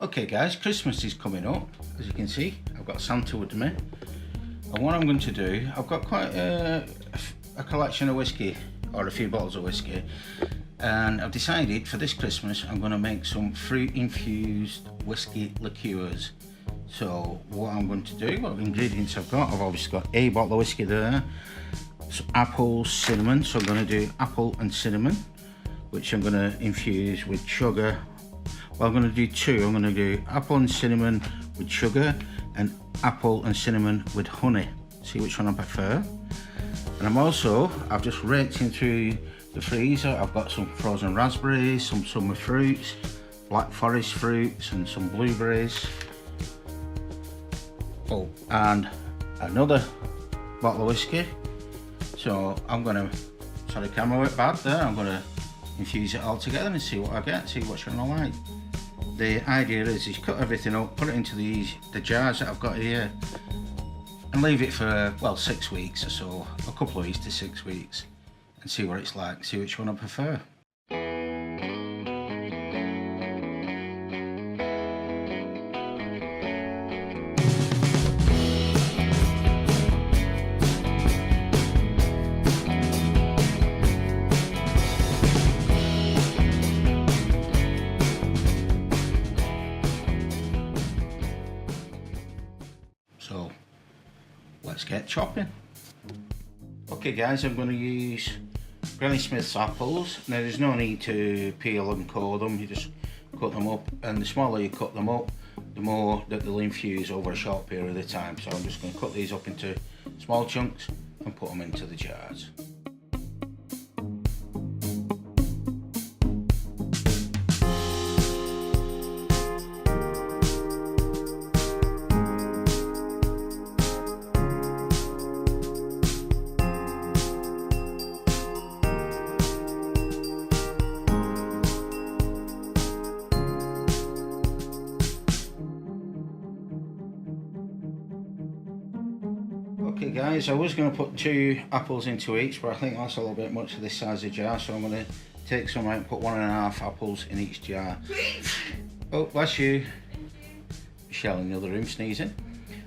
Okay guys, Christmas is coming up. As you can see, I've got Santa with me. And what I'm going to do, I've got quite a collection of whiskey, or a few bottles of whiskey. And I've decided for this Christmas, I'm going to make some fruit infused whiskey liqueurs. So what I'm going to do, what ingredients I've obviously got a bottle of whiskey there. So apple, cinnamon, so I'm going to do apple and cinnamon, which I'm going to infuse with sugar. Well, I'm going to do two. I'm going to do apple and cinnamon with sugar and apple and cinnamon with honey. See which one I prefer. And I've just raked into the freezer. I've got some frozen raspberries, some summer fruits, black forest fruits and some blueberries. Oh, and another bottle of whiskey. So I'm going to, sorry camera went bad there, I'm going to infuse it all together and see what I get, see which one I like. The idea is cut everything up, put it into the jars that I've got here and leave it for, well, 6 weeks or so, a couple of weeks to 6 weeks, and see what it's like, see which one I prefer. So let's get chopping. Okay guys, I'm going to use Granny Smith's apples. Now there's no need to peel and core them, you just cut them up, and the smaller you cut them up, the more that they'll infuse over a short period of time. So I'm just going to cut these up into small chunks and put them into the jars. Okay guys, I was going to put 2 apples into each, but I think that's a little bit much for this size of jar, so I'm going to take some out and put 1.5 apples in each jar. Oh, bless you. Chelle in the other room sneezing.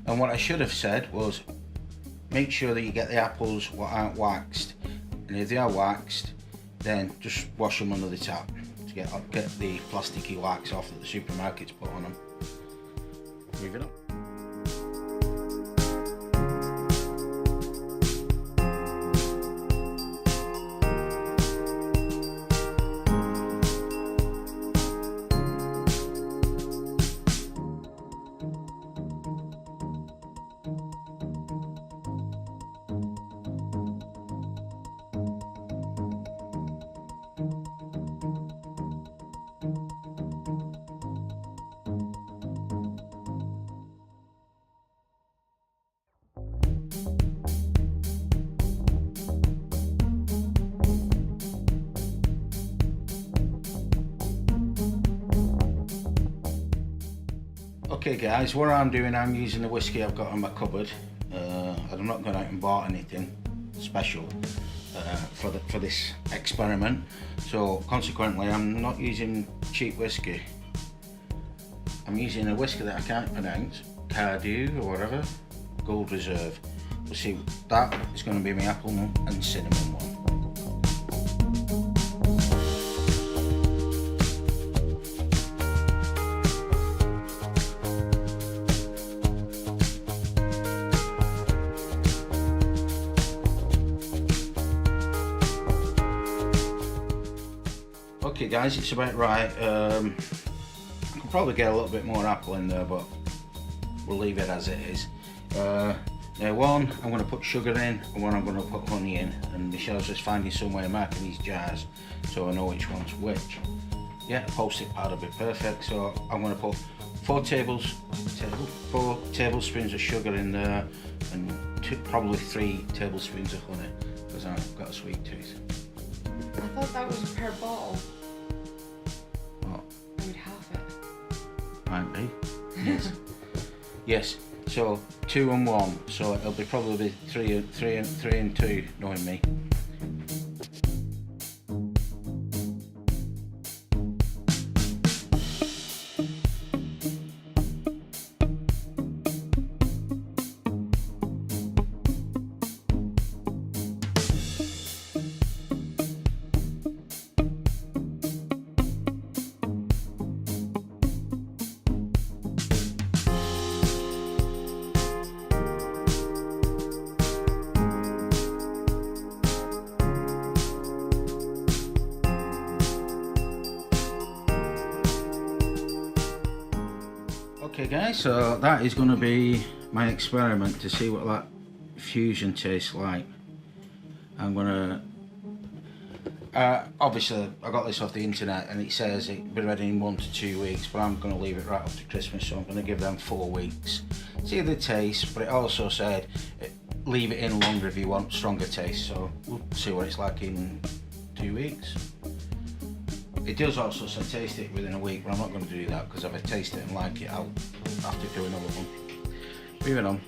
And what I should have said was, make sure that you get the apples what aren't waxed, and if they are waxed, then just wash them under the tap to get the plasticky wax off that the supermarkets put on them. Move it up. Okay guys, what I'm doing, I'm using the whiskey I've got in my cupboard. I'm not going out and bought anything special for this experiment, so consequently I'm not using cheap whiskey. I'm using a whiskey that I can't pronounce, Cardew or whatever, Gold Reserve. We'll see, that is going to be my apple and cinnamon one. Okay guys, it's about right. I could probably get a little bit more apple in there, but we'll leave it as it is. Now one, I'm going to put sugar in, and one I'm going to put honey in, and Michelle's just finding some way of marking these jars so I know which one's which. Yeah, a post-it pad will be perfect, so I'm going to put 4 tablespoons of sugar in there, and probably 3 tablespoons of honey, because I've got a sweet tooth. I thought that was per bottle. What? I would half it. Might be. Yes. Yes. So 2 and 1. So it'll be probably 3 and 2, knowing me. Okay guys, so that is going to be my experiment to see what that fusion tastes like. I'm going to obviously I got this off the internet and it says it'll be ready in 1 to 2 weeks, but I'm going to leave it right up to Christmas, so I'm going to give them 4 weeks. See the taste, but it also said leave it in longer if you want stronger taste, so we'll see what it's like in 2 weeks. It does also say taste it within a week, but I'm not going to do that because if I taste it and like it, I'll have to do another one. Moving on.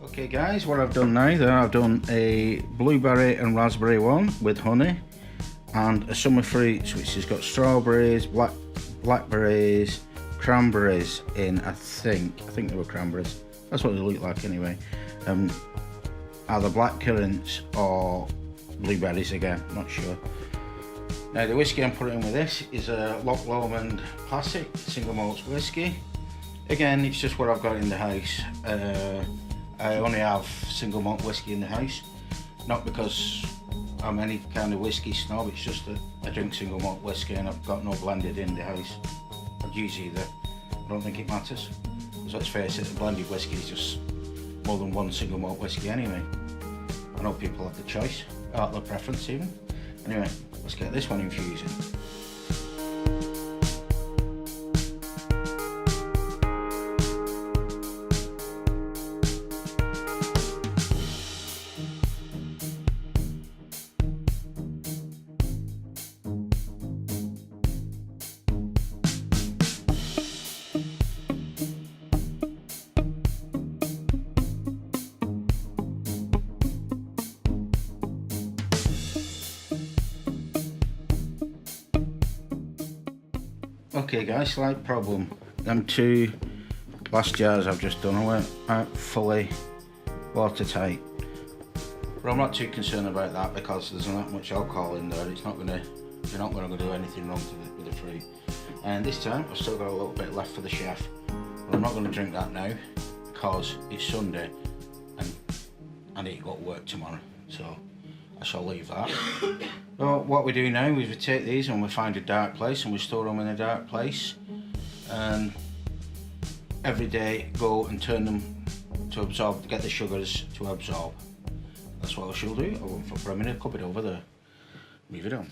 Okay guys, what I've done now, then I've done a blueberry and raspberry one with honey, and a summer fruits which has got strawberries, blackberries, cranberries in. I think they were cranberries. That's what they look like anyway. Either black currants or blueberries again, not sure. Now the whiskey I'm putting in with this is a Loch Lomond Classic single malt whiskey. Again, it's just what I've got in the house. I only have single malt whiskey in the house, not because I'm any kind of whiskey snob, it's just that I drink single malt whiskey and I've got no blended in the house. I'd use either, I don't think it matters. Because let's face it, a blended whiskey is just more than one single malt whiskey anyway. I know people have the choice, the preference even. Anyway, let's get this one infusing. Okay guys, slight problem. Them 2 last jars I've just done, I went out fully watertight. But I'm not too concerned about that because there's not much alcohol in there. You're not gonna do anything wrong with the fruit. And this time I've still got a little bit left for the chef. But I'm not going to drink that now because it's Sunday and I need to go to work tomorrow. So I shall leave that. So what we do now is we take these and we find a dark place and we store them in a dark place, and every day go and turn them to absorb, to get the sugars to absorb. That's what I shall do. I won't put them in a cupboard over there. Move it on.